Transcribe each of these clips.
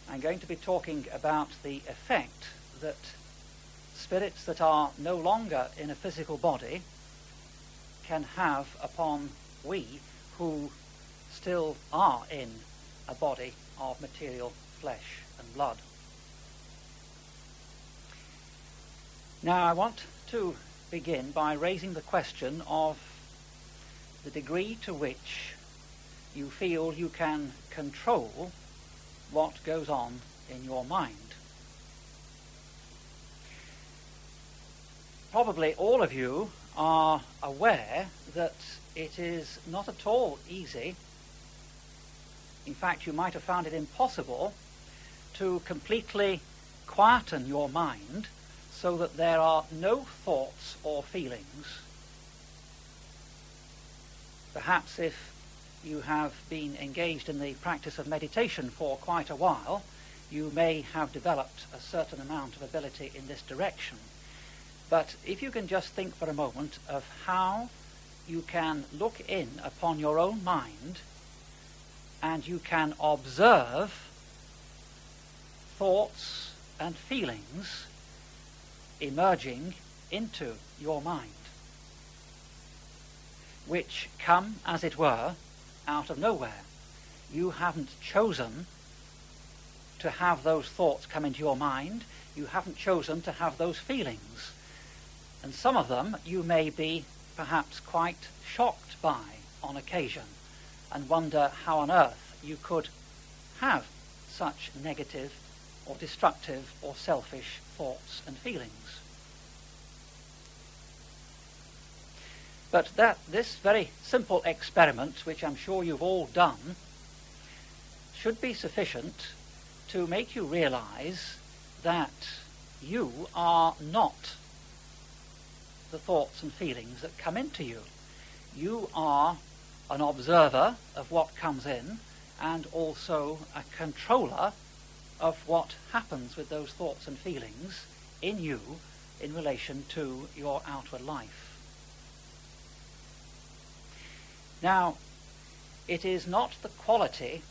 I'm going to be talking about the effect that spirits that are no longer in a physical body can have upon we who still are in a body of material flesh and blood. Now, I want to begin by raising the question of the degree to which you feel you can control what goes on in your mind. Probably all of you are aware that it is not at all easy. In fact, you might have found it impossible to completely quieten your mind so that there are no thoughts or feelings. Perhaps if you have been engaged in the practice of meditation for quite a while, you may have developed a certain amount of ability in this direction. But if you can just think for a moment of how you can look in upon your own mind and you can observe thoughts and feelings emerging into your mind, which come, as it were, out of nowhere. You haven't chosen to have those thoughts come into your mind. You haven't chosen to have those feelings. And some of them you may be perhaps quite shocked by on occasion and wonder how on earth you could have such negative or destructive or selfish thoughts and feelings. But this very simple experiment, which I'm sure you've all done, should be sufficient to make you realize that you are not the thoughts and feelings that come into you. You are an observer of what comes in and also a controller of what happens with those thoughts and feelings in you in relation to your outward life. Now, it is not the quality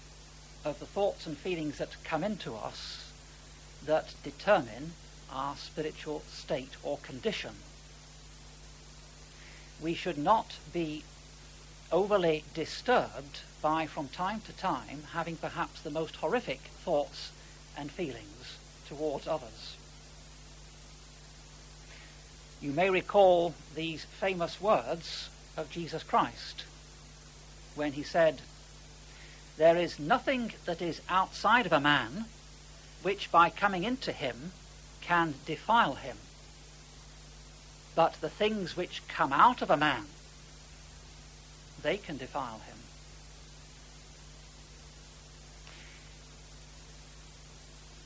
of the thoughts and feelings that come into us that determine our spiritual state or condition. We should not be overly disturbed by, from time to time, having perhaps the most horrific thoughts and feelings towards others. You may recall these famous words of Jesus Christ when he said, "There is nothing that is outside of a man which by coming into him can defile him. But the things which come out of a man, they can defile him."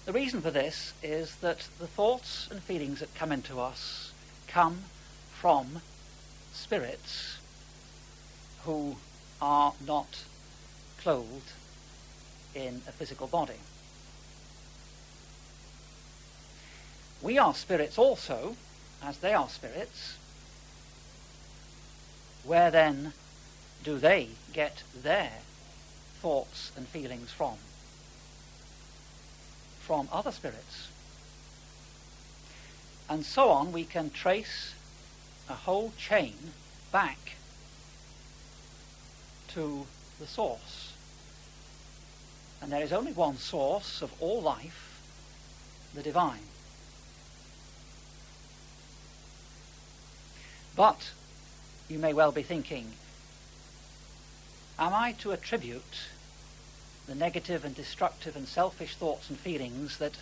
The reason for this is that the thoughts and feelings that come into us come from spirits who are not clothed in a physical body. We are spirits also, as they are spirits. Where then do they get their thoughts and feelings from? From other spirits. And so on, we can trace a whole chain back to the source. And there is only one source of all life, the divine. But you may well be thinking, am I to attribute the negative and destructive and selfish thoughts and feelings that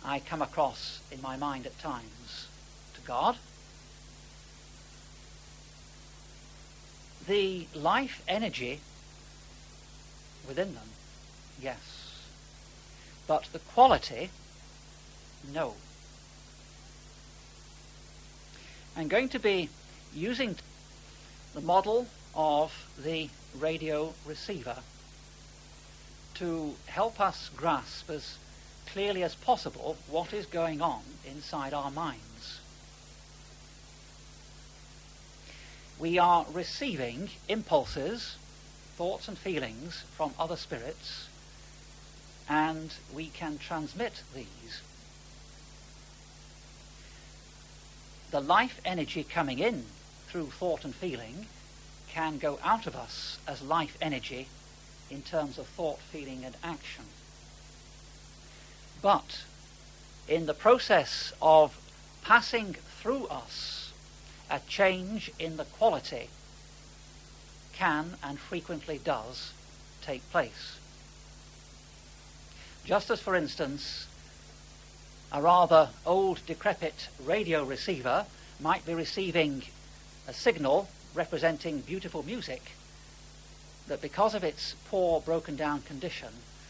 I come across in my mind at times to God? The life energy within them, yes. But the quality, no. I'm going to be using the model of the radio receiver to help us grasp as clearly as possible what is going on inside our minds. We are receiving impulses, thoughts and feelings from other spirits, and we can transmit these. The life energy coming in through thought and feeling can go out of us as life energy in terms of thought, feeling, and action. But in the process of passing through us, a change in the quality can and frequently does take place. Just as, for instance, a rather old, decrepit radio receiver might be receiving a signal representing beautiful music, that because of its poor, broken down condition,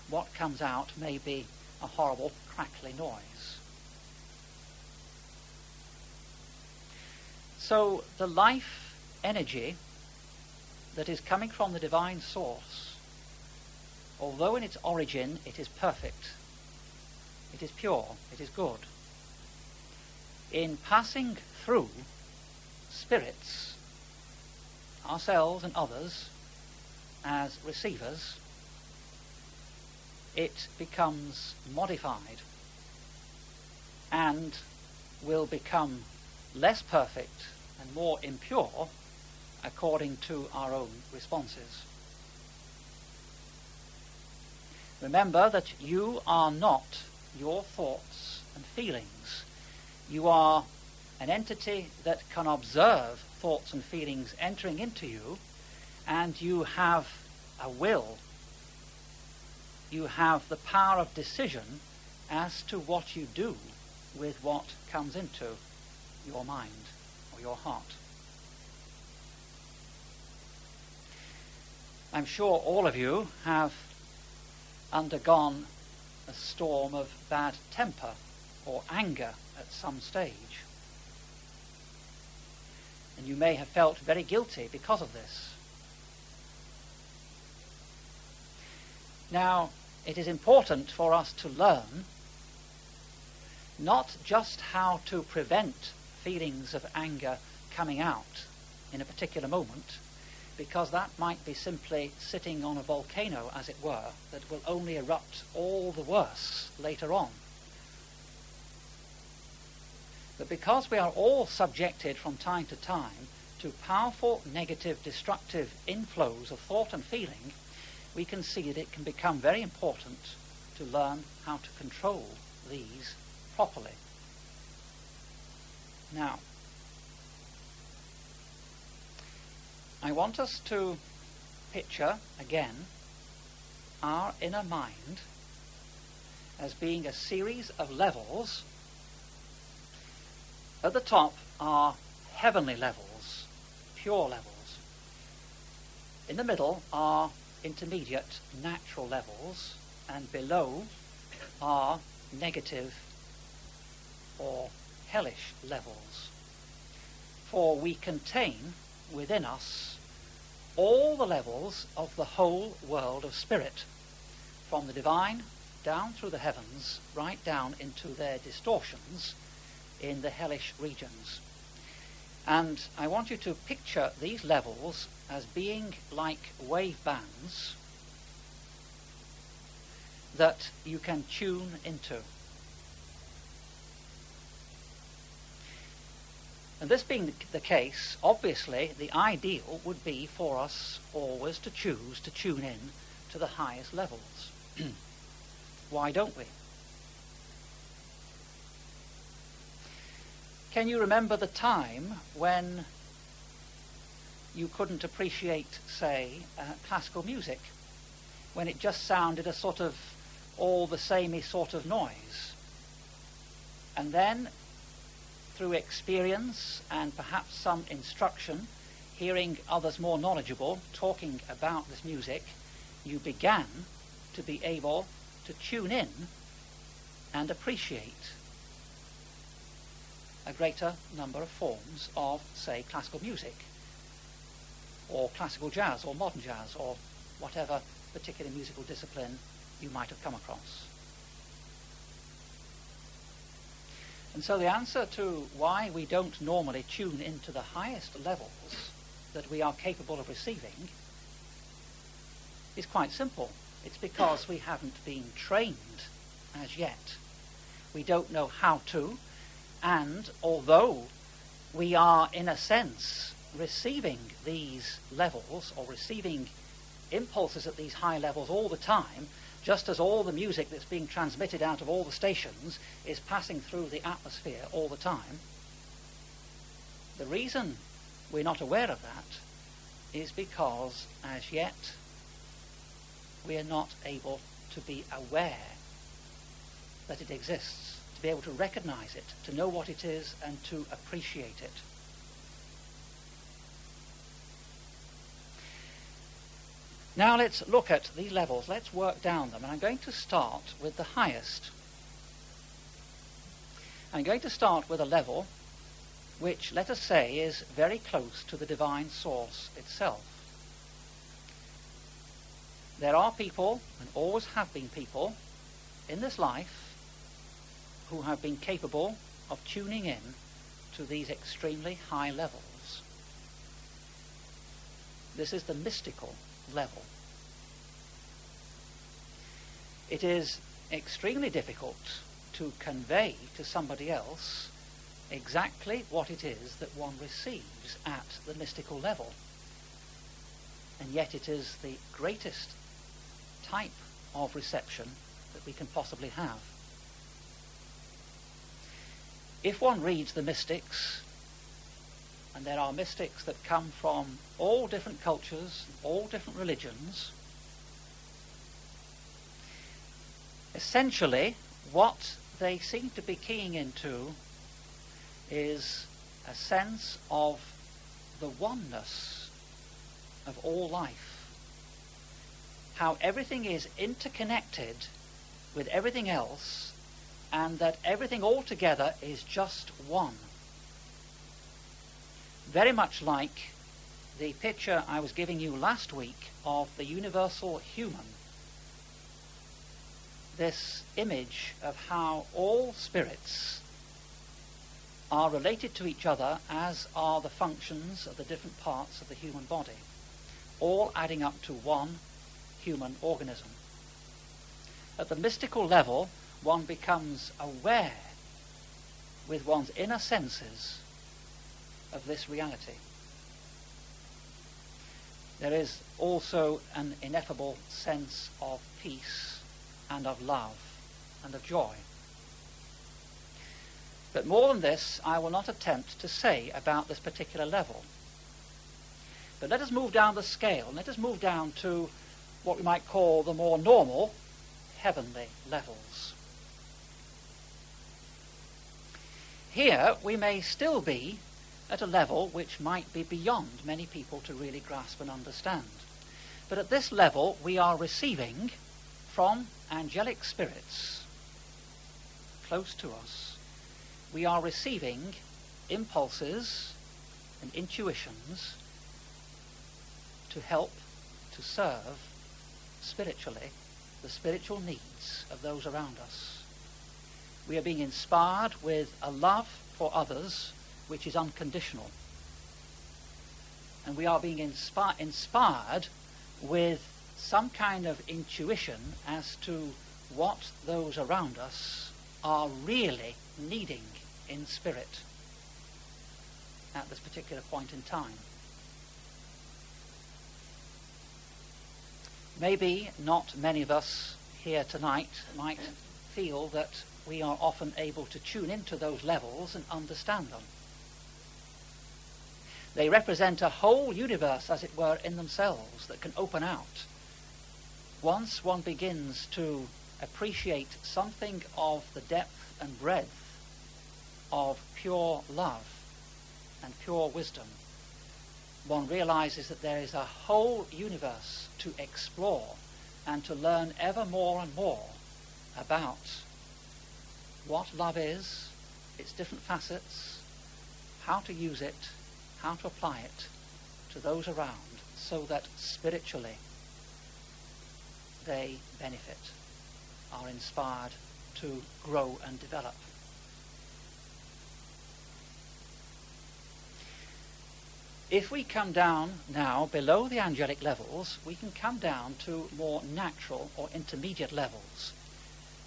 what comes out may be a horrible, crackly noise. So the life energy that is coming from the divine source, although in its origin it is perfect, it is pure, it is good, in passing through spirits, ourselves and others, as receivers, it becomes modified and will become less perfect and more impure according to our own responses. Remember that you are not your thoughts and feelings. You are an entity that can observe thoughts and feelings entering into you, and you have a will. You have the power of decision as to what you do with what comes into your mind or your heart. I'm sure all of you have undergone a storm of bad temper or anger at some stage. And you may have felt very guilty because of this. Now, it is important for us to learn not just how to prevent feelings of anger coming out in a particular moment, because that might be simply sitting on a volcano, as it were, that will only erupt all the worse later on. But because we are all subjected from time to time to powerful, negative, destructive inflows of thought and feeling, we can see that it can become very important to learn how to control these properly. Now, I want us to picture, again, our inner mind as being a series of levels. At the top are heavenly levels, pure levels. In the middle are intermediate natural levels, and below are negative or hellish levels. For we contain within us all the levels of the whole world of spirit, from the divine down through the heavens, right down into their distortions in the hellish regions. And I want you to picture these levels as being like wave bands that you can tune into. And this being the case, obviously the ideal would be for us always to choose to tune in to the highest levels. Why don't we? Can you remember the time when you couldn't appreciate, say, classical music? When it just sounded a sort of all the samey sort of noise? And then, through experience and perhaps some instruction, hearing others more knowledgeable talking about this music, you began to be able to tune in and appreciate a greater number of forms of, say, classical music, or classical jazz, or modern jazz, or whatever particular musical discipline you might have come across. And so the answer to why we don't normally tune into the highest levels that we are capable of receiving is quite simple. It's because we haven't been trained as yet. We don't know how to, and although we are, in a sense, receiving these levels, or receiving impulses at these high levels all the time, just as all the music that's being transmitted out of all the stations is passing through the atmosphere all the time, the reason we're not aware of that is because, as yet, we are not able to be aware that it exists, to be able to recognize it, to know what it is, and to appreciate it. Now let's look at these levels. Let's work down them. And I'm going to start with the highest. I'm going to start with a level which, let us say, is very close to the divine source itself. There are people, and always have been people, in this life who have been capable of tuning in to these extremely high levels. This is the mystical level. It is extremely difficult to convey to somebody else exactly what it is that one receives at the mystical level. And yet it is the greatest type of reception that we can possibly have. If one reads the mystics, and there are mystics that come from all different cultures, all different religions, essentially what they seem to be keying into is a sense of the oneness of all life. How everything is interconnected with everything else, and that everything altogether is just one. Very much like the picture I was giving you last week of the universal human. This image of how all spirits are related to each other, as are the functions of the different parts of the human body, all adding up to one human organism. At the mystical level, one becomes aware with one's inner senses of this reality. There is also an ineffable sense of peace and of love and of joy. But more than this, I will not attempt to say about this particular level. But let us move down the scale, and let us move down to what we might call the more normal, heavenly levels. Here we may still be at a level which might be beyond many people to really grasp and understand. But at this level we are receiving from angelic spirits close to us. We are receiving impulses and intuitions to help, to serve spiritually the spiritual needs of those around us. We are being inspired with a love for others which is unconditional. And we are being inspired with some kind of intuition as to what those around us are really needing in spirit at this particular point in time. Maybe not many of us here tonight might feel that we are often able to tune into those levels and understand them. They represent a whole universe, as it were, in themselves that can open out. Once one begins to appreciate something of the depth and breadth of pure love and pure wisdom, one realizes that there is a whole universe to explore and to learn ever more and more about what love is, its different facets, how to use it, how to apply it to those around, so that spiritually they benefit, are inspired to grow and develop. If we come down now below the angelic levels, we can come down to more natural or intermediate levels.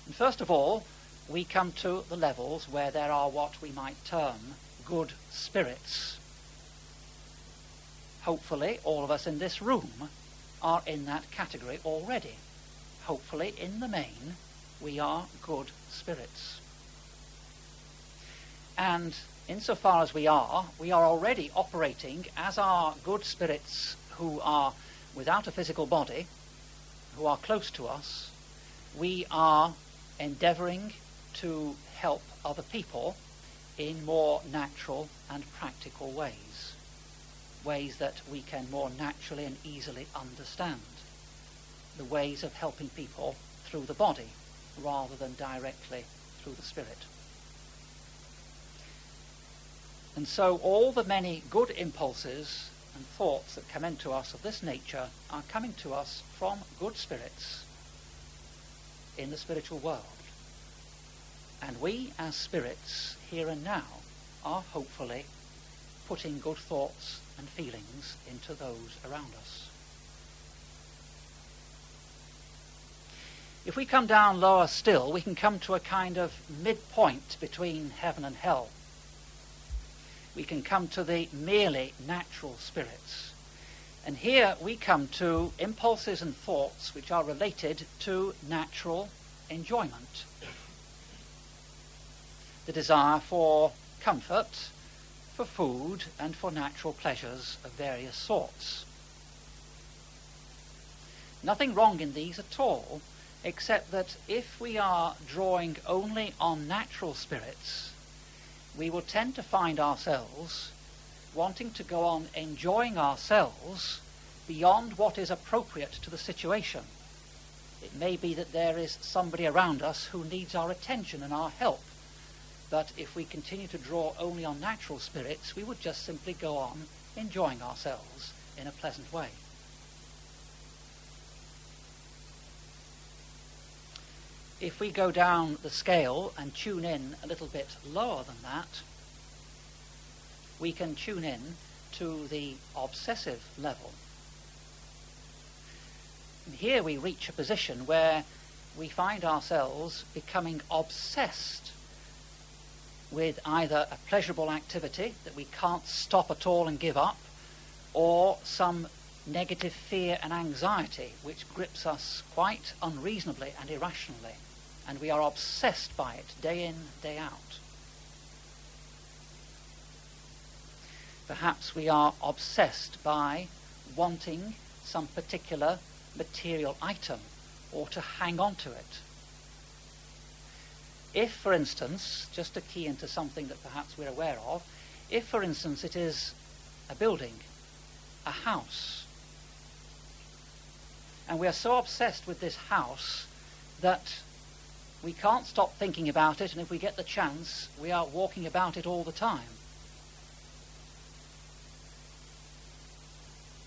And first of all, we come to the levels where there are what we might term good spirits. Hopefully, all of us in this room are in that category already. Hopefully, in the main, we are good spirits. And insofar as we are already operating as our good spirits who are without a physical body, who are close to us. We are endeavouring to help other people in more natural and practical ways, ways that we can more naturally and easily understand, the ways of helping people through the body rather than directly through the spirit. And so all the many good impulses and thoughts that come into us of this nature are coming to us from good spirits in the spiritual world. And we, as spirits, here and now, are hopefully putting good thoughts and feelings into those around us. If we come down lower still, we can come to a kind of midpoint between heaven and hell. We can come to the merely natural spirits. And here we come to impulses and thoughts which are related to natural enjoyment. The desire for comfort, for food, and for natural pleasures of various sorts. Nothing wrong in these at all, except that if we are drawing only on natural spirits, we will tend to find ourselves wanting to go on enjoying ourselves beyond what is appropriate to the situation. It may be that there is somebody around us who needs our attention and our help, but if we continue to draw only on natural spirits, we would just simply go on enjoying ourselves in a pleasant way. If we go down the scale and tune in a little bit lower than that, we can tune in to the obsessive level. And here we reach a position where we find ourselves becoming obsessed with either a pleasurable activity that we can't stop at all and give up, or some negative fear and anxiety which grips us quite unreasonably and irrationally, and we are obsessed by it day in, day out. Perhaps we are obsessed by wanting some particular material item or to hang on to it. If, for instance, just to key into something that perhaps we're aware of, if, for instance, it is a building, a house, and we are so obsessed with this house that we can't stop thinking about it, and if we get the chance, we are walking about it all the time.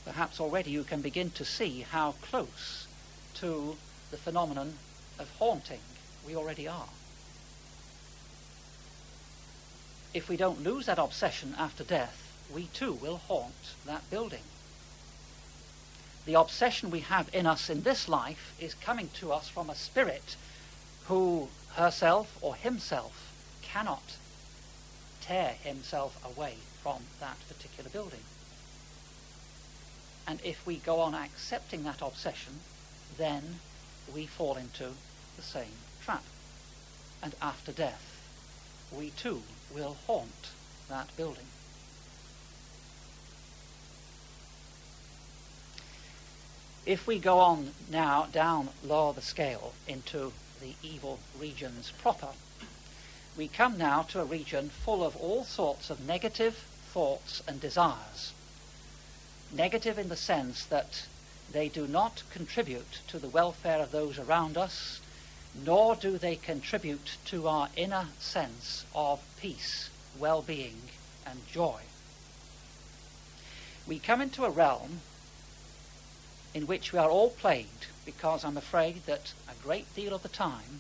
Perhaps already you can begin to see how close to the phenomenon of haunting we already are. If we don't lose that obsession after death, we too will haunt that building. The obsession we have in us in this life is coming to us from a spirit who herself or himself cannot tear himself away from that particular building. And if we go on accepting that obsession, then we fall into the same trap. And after death, we too will haunt that building. If we go on now down lower the scale into the evil regions proper, we come now to a region full of all sorts of negative thoughts and desires. Negative in the sense that they do not contribute to the welfare of those around us, nor do they contribute to our inner sense of peace, well-being, and joy. We come into a realm in which we are all plagued, because I'm afraid that a great deal of the time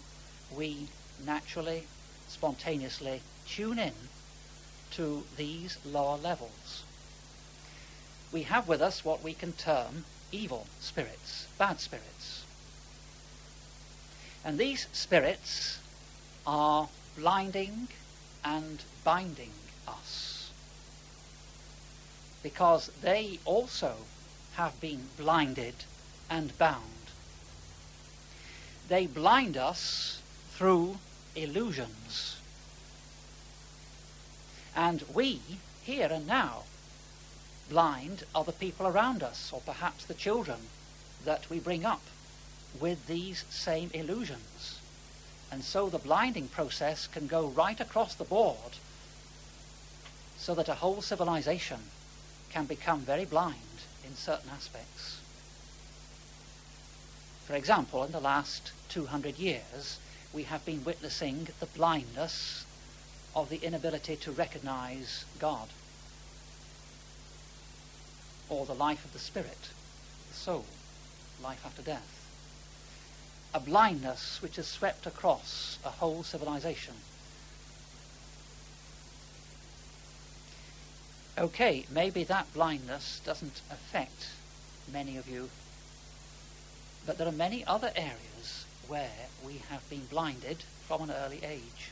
we naturally, spontaneously tune in to these lower levels. we have with us what we can term evil spirits, bad spirits. And these spirits are blinding and binding us, because they also have been blinded and bound. They blind us through illusions. And we, here and now, blind other people around us, or perhaps the children that we bring up with these same illusions. And so the blinding process can go right across the board, so that a whole civilization can become very blind in certain aspects. For example, in the last 200 years, we have been witnessing the blindness of the inability to recognize God, or the life of the spirit, the soul, life after death. A blindness which has swept across a whole civilization. Okay, maybe that blindness doesn't affect many of you, but there are many other areas where we have been blinded from an early age.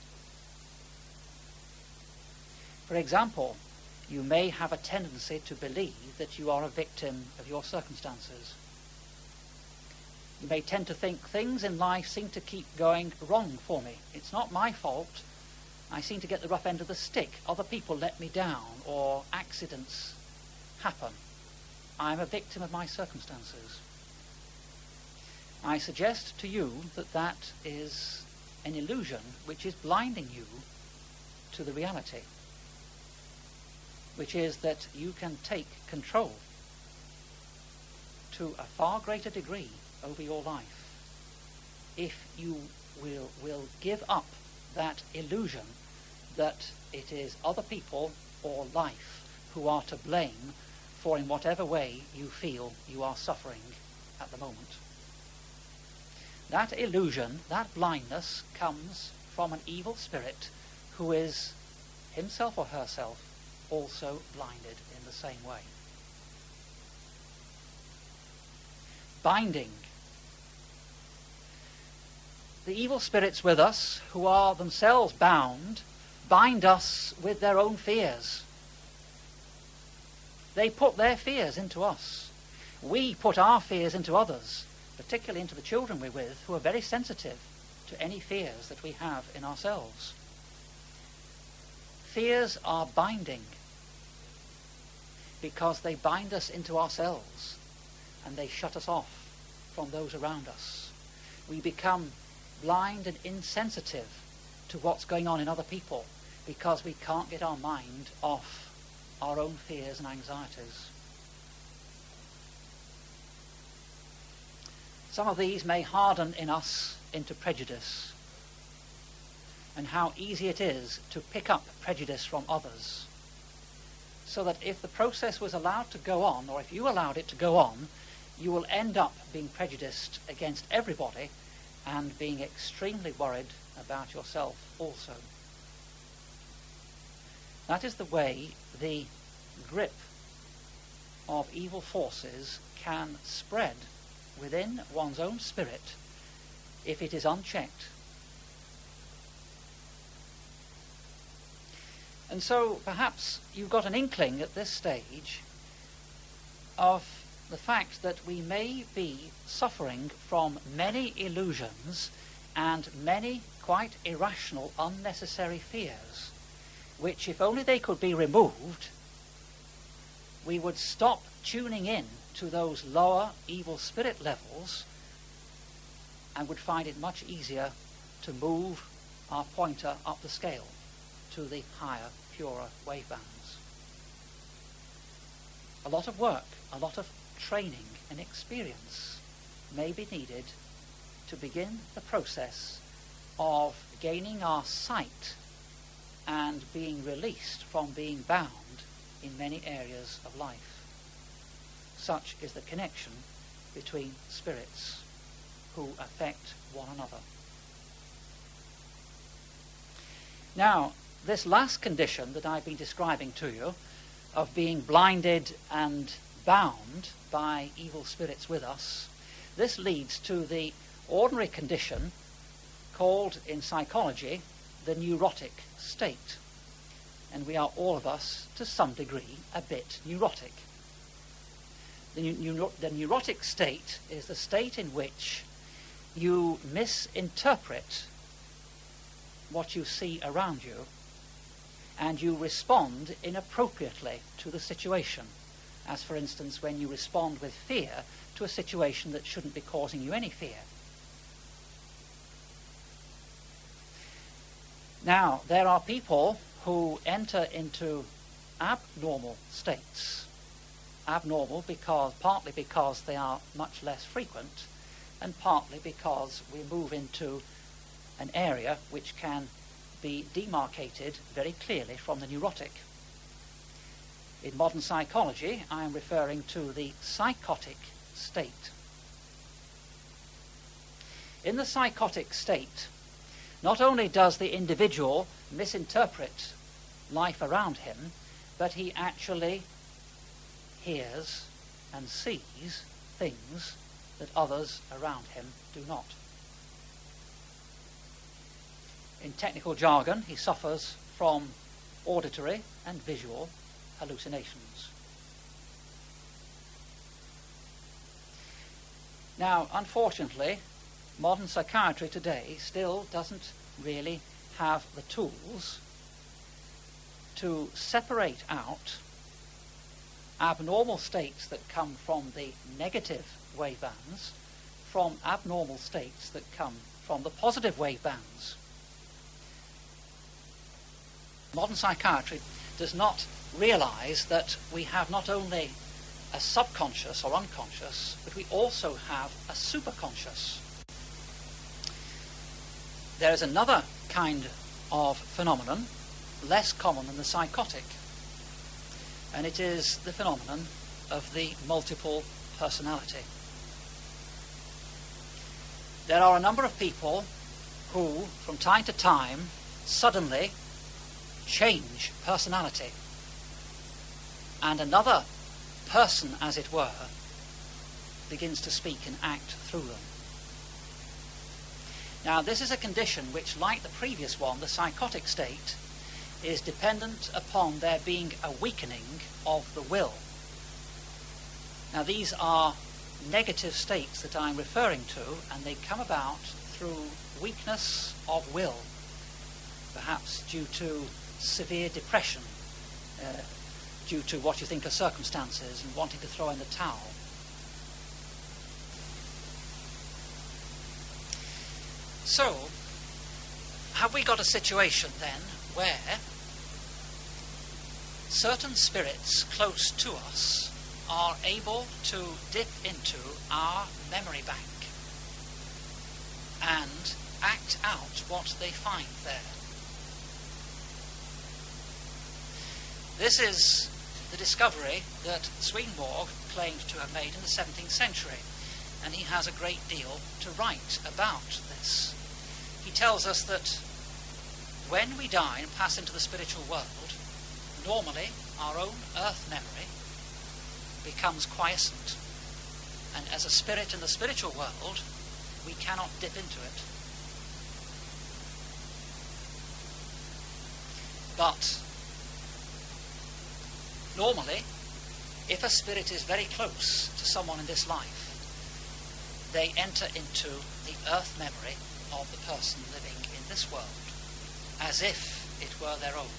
For example, you may have a tendency to believe that you are a victim of your circumstances. You may tend to think things in life seem to keep going wrong for me. It's not my fault. I seem to get the rough end of the stick. Other people let me down, or accidents happen. I'm a victim of my circumstances. I suggest to you that that is an illusion which is blinding you to the reality, which is that you can take control to a far greater degree over your life if you will give up that illusion that it is other people or life who are to blame for in whatever way you feel you are suffering at the moment. That illusion, that blindness, comes from an evil spirit who is himself or herself also blinded in the same way. Binding. The evil spirits with us, who are themselves bound, bind us with their own fears. They put their fears into us. We put our fears into others, particularly into the children we're with, who are very sensitive to any fears that we have in ourselves. Fears are binding because they bind us into ourselves and they shut us off from those around us. We become blind and insensitive to what's going on in other people because we can't get our mind off our own fears and anxieties. Some of these may harden in us into prejudice, and how easy it is to pick up prejudice from others, so that if the process was allowed to go on, or if you allowed it to go on, you will end up being prejudiced against everybody and being extremely worried about yourself also. That is the way the grip of evil forces can spread within one's own spirit if it is unchecked. And so perhaps you've got an inkling at this stage of the fact that we may be suffering from many illusions and many quite irrational, unnecessary fears, which, if only they could be removed, we would stop tuning in to those lower evil spirit levels and would find it much easier to move our pointer up the scale to the higher, purer wave bands. A lot of work, a lot of training and experience may be needed to begin the process of gaining our sight and being released from being bound in many areas of life. Such is the connection between spirits who affect one another. Now, this last condition that I've been describing to you, of being blinded and bound by evil spirits with us, this leads to the ordinary condition called in psychology the neurotic state. And we are all of us, to some degree, a bit neurotic. The neurotic state is the state in which you misinterpret what you see around you, and you respond inappropriately to the situation, as for instance when you respond with fear to a situation that shouldn't be causing you any fear. Now, there are people who enter into abnormal states. Abnormal partly because they are much less frequent, and partly because we move into an area which can be demarcated very clearly from the neurotic. In modern psychology, I am referring to the psychotic state. In the psychotic state, not only does the individual misinterpret life around him, but he actually hears and sees things that others around him do not. In technical jargon, he suffers from auditory and visual hallucinations. Now, unfortunately, modern psychiatry today still doesn't really have the tools to separate out abnormal states that come from the negative wave bands from abnormal states that come from the positive wave bands. Modern psychiatry does not realize that we have not only a subconscious or unconscious, but we also have a superconscious. There is another kind of phenomenon, less common than the psychotic, and it is the phenomenon of the multiple personality. There are a number of people who, from time to time, suddenly change personality, and another person, as it were, begins to speak and act through them. Now, this is a condition which, like the previous one, the psychotic state, is dependent upon there being a weakening of the will. Now, these are negative states that I'm referring to, and they come about through weakness of will, perhaps due to severe depression, due to what you think are circumstances and wanting to throw in the towel. So, have we got a situation then where certain spirits close to us are able to dip into our memory bank and act out what they find there? This is the discovery that Swedenborg claimed to have made in the 17th century, and he has a great deal to write about this. He tells us that when we die and pass into the spiritual world, normally our own earth memory becomes quiescent, and as a spirit in the spiritual world, we cannot dip into it. But normally, if a spirit is very close to someone in this life, they enter into the earth memory of the person living in this world, as if it were their own.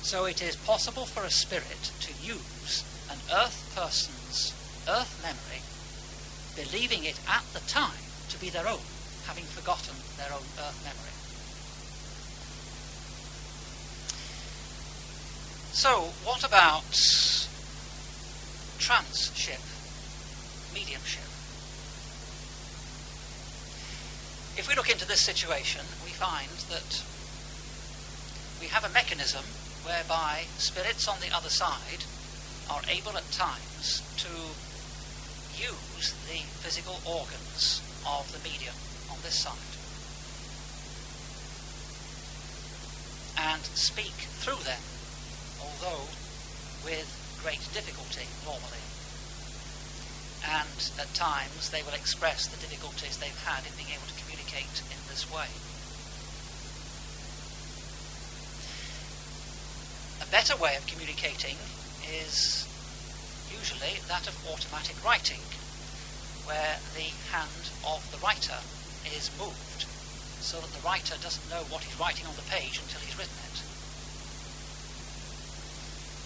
So it is possible for a spirit to use an earth person's earth memory, believing it at the time to be their own, having forgotten their own earth memory. So, what about tranship, mediumship? If we look into this situation, we find that we have a mechanism whereby spirits on the other side are able at times to use the physical organs of the medium on this side and speak through them, although with great difficulty normally. And at times they will express the difficulties they've had in being able to communicate in this way. A better way of communicating is usually that of automatic writing, where the hand of the writer is moved, so that the writer doesn't know what he's writing on the page until he's written it.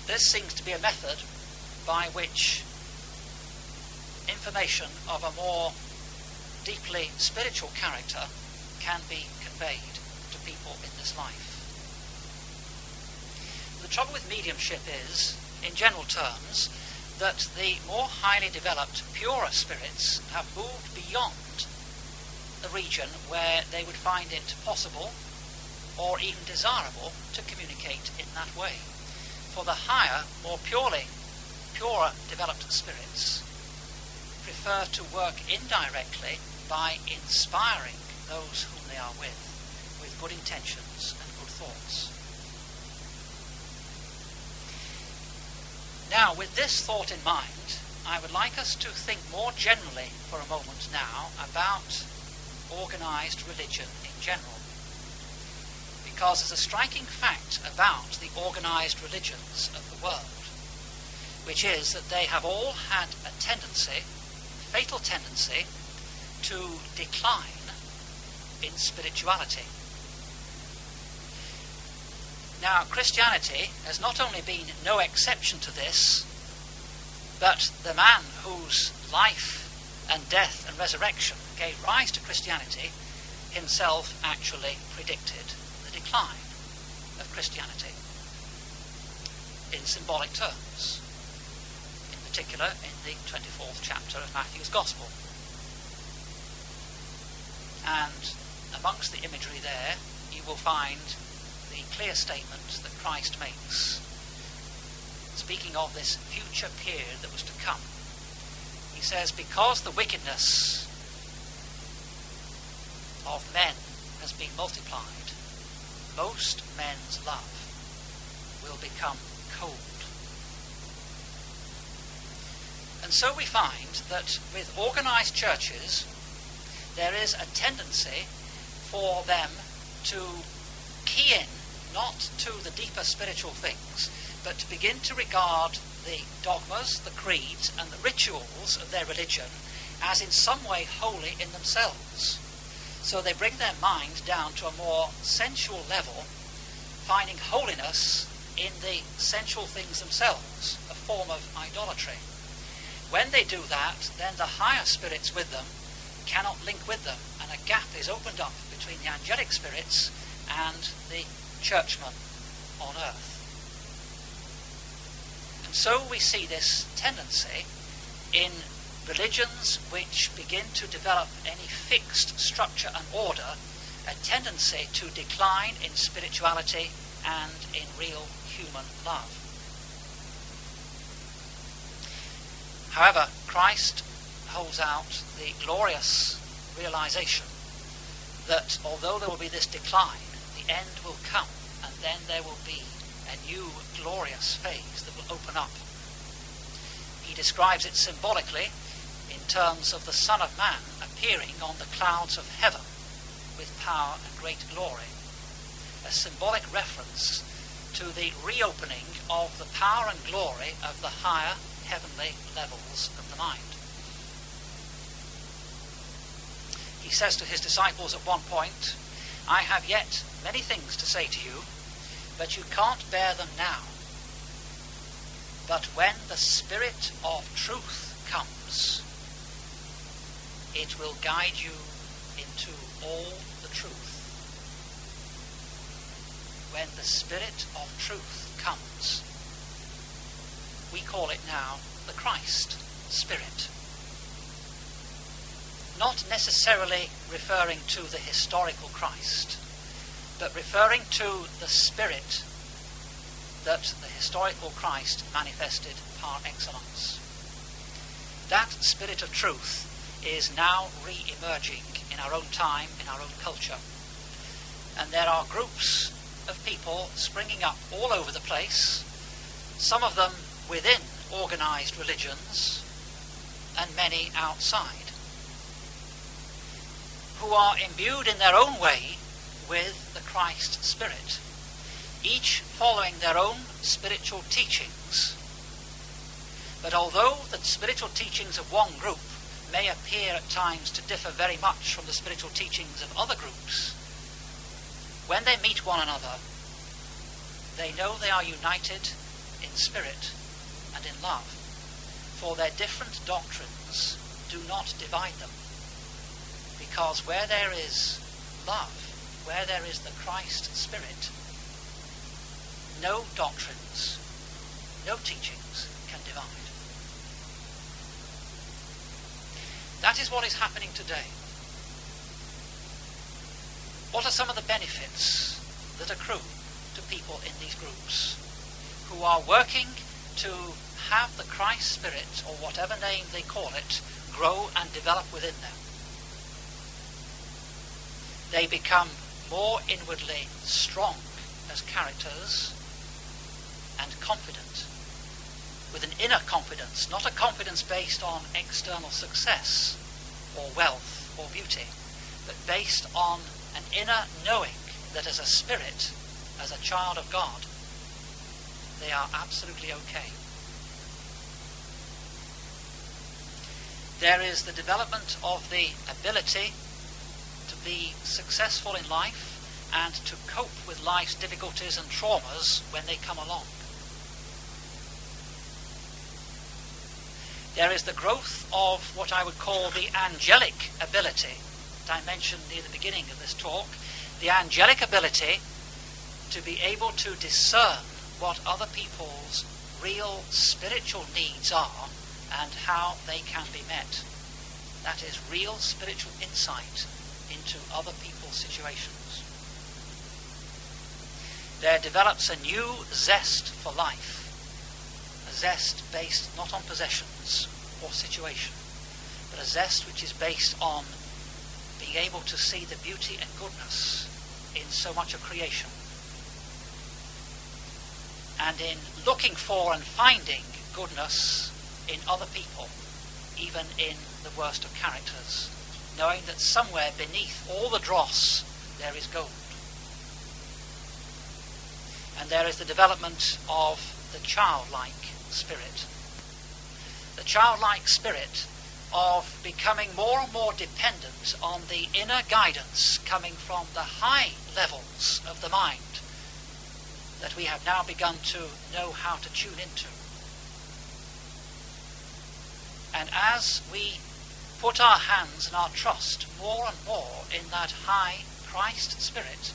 This seems to be a method by which information of a more deeply spiritual character can be conveyed to people in this life. The trouble with mediumship is, in general terms, that the more highly developed, purer spirits have moved beyond the region where they would find it possible or even desirable to communicate in that way. For the higher, more purer developed spirits prefer to work indirectly by inspiring those whom they are with good intentions and good thoughts. Now, with this thought in mind, I would like us to think more generally for a moment now about organised religion in general. Because there's a striking fact about the organised religions of the world, which is that they have all had a tendency, fatal tendency, to decline in spirituality. Now, Christianity has not only been no exception to this, but the man whose life and death and resurrection gave rise to Christianity himself actually predicted the decline of Christianity in symbolic terms, in particular in the 24th chapter of Matthew's Gospel. And amongst the imagery there, you will find the clear statement that Christ makes, speaking of this future period that was to come. He says, because the wickedness of men has been multiplied, most men's love will become cold. And so we find that with organised churches, there is a tendency for them to key in not to the deeper spiritual things, but to begin to regard the dogmas, the creeds, and the rituals of their religion as in some way holy in themselves. So they bring their mind down to a more sensual level, finding holiness in the sensual things themselves, a form of idolatry. When they do that, then the higher spirits with them cannot link with them, and a gap is opened up between the angelic spirits and the churchmen on earth. And so we see this tendency in religions which begin to develop any fixed structure and order, a tendency to decline in spirituality and in real human love. However, Christ holds out the glorious realization that although there will be this decline, the end will come, and then there will be a new glorious phase that will open up. He describes it symbolically in terms of the Son of Man appearing on the clouds of heaven with power and great glory, a symbolic reference to the reopening of the power and glory of the higher heavenly levels of the mind. He says to his disciples at one point, I have yet many things to say to you, but you can't bear them now. But when the Spirit of truth comes, it will guide you into all the truth. When the Spirit of truth comes, we call it now the Christ Spirit. Not necessarily referring to the historical Christ, but referring to the spirit that the historical Christ manifested par excellence. That spirit of truth is now re-emerging in our own time, in our own culture. And there are groups of people springing up all over the place, some of them within organised religions and many outside, who are imbued in their own way with the Christ Spirit, each following their own spiritual teachings. But although the spiritual teachings of one group may appear at times to differ very much from the spiritual teachings of other groups, when they meet one another, they know they are united in spirit and in love, for their different doctrines do not divide them. Because where there is love, where there is the Christ Spirit, no doctrines, no teachings can divide. That is what is happening today. What are some of the benefits that accrue to people in these groups who are working to have the Christ Spirit, or whatever name they call it, grow and develop within them? They become more inwardly strong as characters and confident, with an inner confidence, not a confidence based on external success or wealth or beauty, but based on an inner knowing that as a spirit, as a child of God, they are absolutely okay. There is the development of the ability to be successful in life and to cope with life's difficulties and traumas when they come along. There is the growth of what I would call the angelic ability that I mentioned near the beginning of this talk, the angelic ability to be able to discern what other people's real spiritual needs are and how they can be met. That is real spiritual insight into other people's situations. There develops a new zest for life, a zest based not on possessions or situation, but a zest which is based on being able to see the beauty and goodness in so much of creation, and in looking for and finding goodness in other people, even in the worst of characters, knowing that somewhere beneath all the dross there is gold. And there is the development of the childlike spirit. The childlike spirit of becoming more and more dependent on the inner guidance coming from the high levels of the mind that we have now begun to know how to tune into. And as we put our hands and our trust more and more in that high Christ Spirit,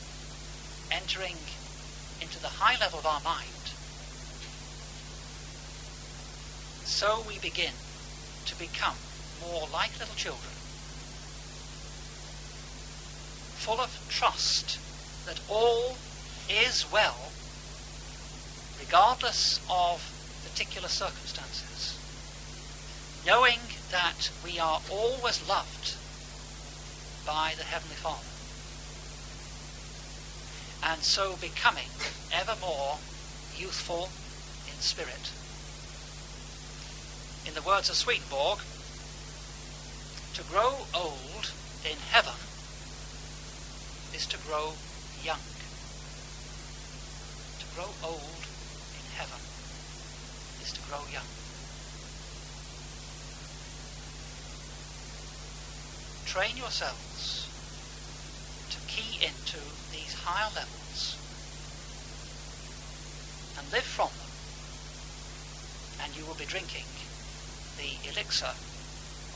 entering into the high level of our mind, so we begin to become more like little children, full of trust that all is well, regardless of particular circumstances, knowing that we are always loved by the Heavenly Father, and so becoming ever more youthful in spirit. In the words of Swedenborg, to grow old in heaven is to grow young. To grow old in heaven is to grow young. Train yourselves to key into these higher levels and live from them, and you will be drinking the elixir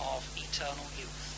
of eternal youth.